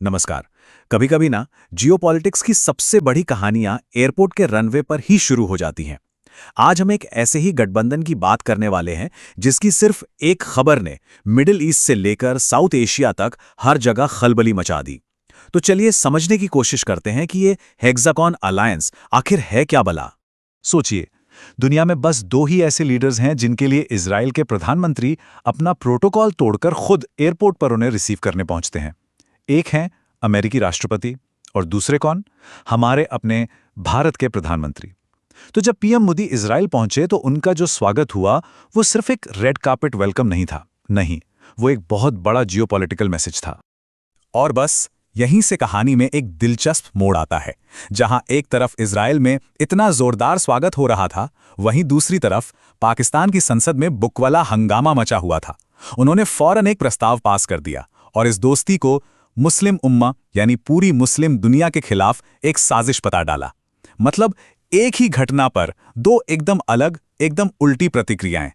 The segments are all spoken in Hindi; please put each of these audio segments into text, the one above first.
नमस्कार। कभी कभी ना जियोपॉलिटिक्स की सबसे बड़ी कहानियां एयरपोर्ट के रनवे पर ही शुरू हो जाती हैं। आज हम एक ऐसे ही गठबंधन की बात करने वाले हैं जिसकी सिर्फ एक खबर ने मिडिल ईस्ट से लेकर साउथ एशिया तक हर जगह खलबली मचा दी। तो चलिए समझने की कोशिश करते हैं कि ये हेक्सागॉन अलायंस आखिर है क्या भला। सोचिए, दुनिया में बस दो ही ऐसे लीडर्स हैं जिनके लिए इजराइल के प्रधानमंत्री अपना प्रोटोकॉल तोड़कर खुद एयरपोर्ट पर उन्हें रिसीव करने पहुंचते हैं। एक हैं अमेरिकी राष्ट्रपति और दूसरे कौन? हमारे अपने भारत के प्रधानमंत्री। तो जब पीएम मोदी इजराइल पहुंचे तो उनका जो स्वागत हुआ वो सिर्फ एक रेड कार्पेट वेलकम नहीं था। नहीं, वो एक बहुत बड़ा जियोपॉलिटिकल मैसेज था। और बस यहीं से कहानी में एक दिलचस्प मोड़ आता है। जहां एक तरफ इजराइल में इतना जोरदार स्वागत हो रहा था, वहीं दूसरी तरफ पाकिस्तान की संसद में बुकवाला हंगामा मचा हुआ था। उन्होंने फौरन एक प्रस्ताव पास कर दिया और इस दोस्ती को मुस्लिम उम्मा यानी पूरी मुस्लिम दुनिया के खिलाफ एक साजिश बता डाला। मतलब एक ही घटना पर दो एकदम अलग, एकदम उल्टी प्रतिक्रियाएं।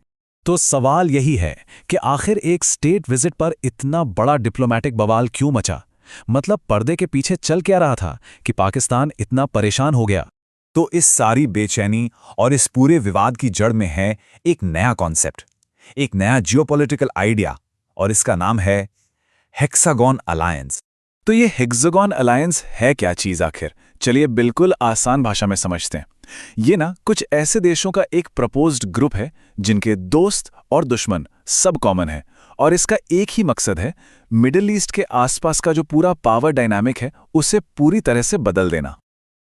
तो सवाल यही है कि आखिर एक स्टेट विजिट पर इतना बड़ा डिप्लोमैटिक बवाल क्यों मचा? मतलब पर्दे के पीछे चल क्या रहा था कि पाकिस्तान इतना परेशान हो गया? तो इस सारी बेचैनी और इस पूरे विवाद की जड़ में है एक नया कॉन्सेप्ट, एक नया जियोपॉलिटिकल आइडिया, और इसका नाम है हेक्सागॉन अलायंस। तो ये हेक्सागॉन अलायंस है क्या चीज आखिर? चलिए बिल्कुल आसान भाषा में समझते हैं। ये ना कुछ ऐसे देशों का एक प्रपोज्ड ग्रुप है जिनके दोस्त और दुश्मन सब कॉमन है, और इसका एक ही मकसद है मिडिल ईस्ट के आसपास का जो पूरा पावर डायनामिक है उसे पूरी तरह से बदल देना।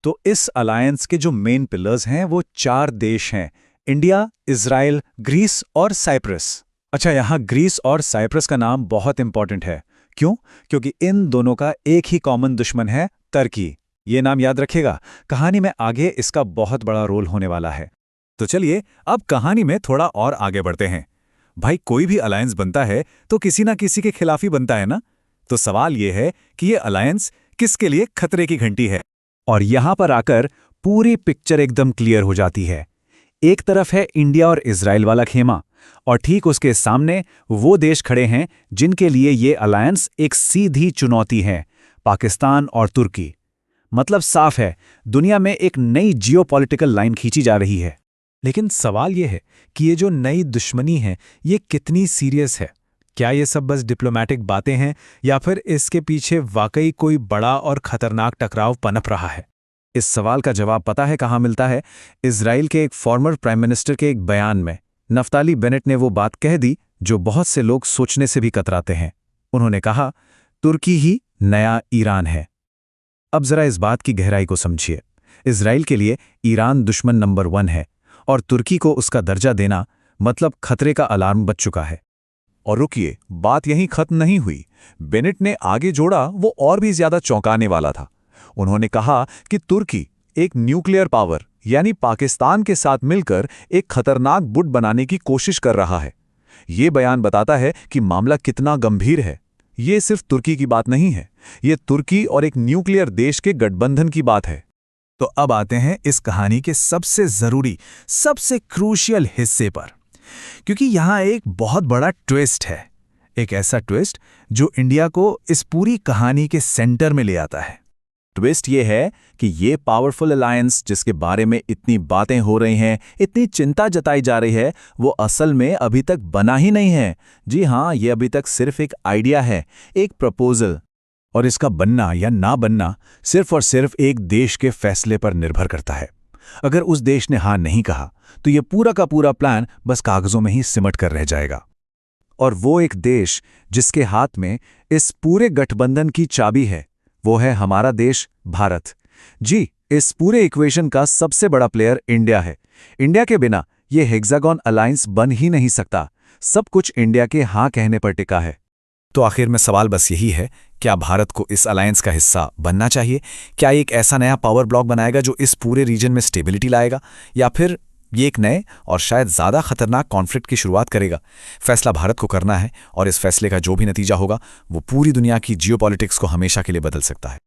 तो इस अलायंस के जो मेन पिलर्स हैं वो चार देश हैं: इंडिया, इजराइल, ग्रीस और साइप्रस। अच्छा, यहाँ ग्रीस और साइप्रस का नाम बहुत इंपॉर्टेंट है। क्यों? क्योंकि इन दोनों का एक ही कॉमन दुश्मन है, तुर्की। ये नाम याद रखेगा, कहानी में आगे इसका बहुत बड़ा रोल होने वाला है। तो चलिए अब कहानी में थोड़ा और आगे बढ़ते हैं। भाई, कोई भी अलायंस बनता है तो किसी ना किसी के खिलाफ ही बनता है ना। तो सवाल ये है कि ये अलायंस किसके लिए खतरे की घंटी है? और यहां पर आकर पूरी पिक्चर एकदम क्लियर हो जाती है। एक तरफ है इंडिया और इजराइल वाला खेमा, और ठीक उसके सामने वो देश खड़े हैं जिनके लिए ये अलायंस एक सीधी चुनौती है: पाकिस्तान और तुर्की। मतलब साफ है, दुनिया में एक नई जियोपॉलिटिकल लाइन खींची जा रही है। लेकिन सवाल ये है कि ये जो नई दुश्मनी है ये कितनी सीरियस है? क्या ये सब बस डिप्लोमैटिक बातें हैं या फिर इसके पीछे वाकई कोई बड़ा और खतरनाक टकराव पनप रहा है? इस सवाल का जवाब पता है कहाँ मिलता है? इजराइल के एक फॉर्मर प्राइम मिनिस्टर के एक बयान में नफ्ताली बेनेट ने वो बात कह दी जो बहुत से लोग सोचने से भी कतराते हैं। उन्होंने कहा, तुर्की ही नया ईरान है। अब जरा इस बात की गहराई को समझिए। इजराइल के लिए ईरान दुश्मन नंबर 1 है, और तुर्की को उसका दर्जा देना मतलब खतरे का अलार्म बज चुका है। और रुकिए, बात यहीं खत्म नहीं हुई। बेनेट ने आगे जोड़ा वो और भी ज्यादा चौंकाने वाला था। उन्होंने कहा कि तुर्की एक न्यूक्लियर पावर यानी पाकिस्तान के साथ मिलकर एक खतरनाक बुट बनाने की कोशिश कर रहा है। ये बयान बताता है कि मामला कितना गंभीर है। ये सिर्फ तुर्की की बात नहीं है, ये तुर्की और एक न्यूक्लियर देश के गठबंधन की बात है। तो अब आते हैं इस कहानी के सबसे जरूरी, सबसे क्रूशियल हिस्से पर, क्योंकि यहां एक बहुत बड़ा ट्विस्ट है। एक ऐसा ट्विस्ट जो इंडिया को इस पूरी कहानी के सेंटर में ले आता है। ट्विस्ट ये है कि ये पावरफुल अलायंस जिसके बारे में इतनी बातें हो रही हैं, इतनी चिंता जताई जा रही है, वो असल में अभी तक बना ही नहीं है। जी हाँ, ये अभी तक सिर्फ एक आइडिया है, एक प्रपोजल। और इसका बनना या ना बनना सिर्फ और सिर्फ एक देश के फैसले पर निर्भर करता है। अगर उस देश ने हाँ नहीं कहा तो ये पूरा का पूरा प्लान बस कागजों में ही सिमट कर रह जाएगा। और वो एक देश जिसके हाथ में इस पूरे गठबंधन की चाबी है, वो है हमारा देश भारत। जी, इस पूरे इक्वेशन का सबसे बड़ा प्लेयर इंडिया है। इंडिया के बिना ये हेक्सागॉन अलायंस बन ही नहीं सकता। सब कुछ इंडिया के हाँ कहने पर टिका है। तो आखिर में सवाल बस यही है, क्या भारत को इस अलायंस का हिस्सा बनना चाहिए? क्या एक ऐसा नया पावर ब्लॉक बनाएगा जो इस पूरे रीजन में स्टेबिलिटी लाएगा, या फिर ये एक नए और शायद ज़्यादा खतरनाक कॉन्फ्लिक्ट की शुरुआत करेगा? फैसला भारत को करना है, और इस फैसले का जो भी नतीजा होगा वो पूरी दुनिया की जियोपॉलिटिक्स को हमेशा के लिए बदल सकता है।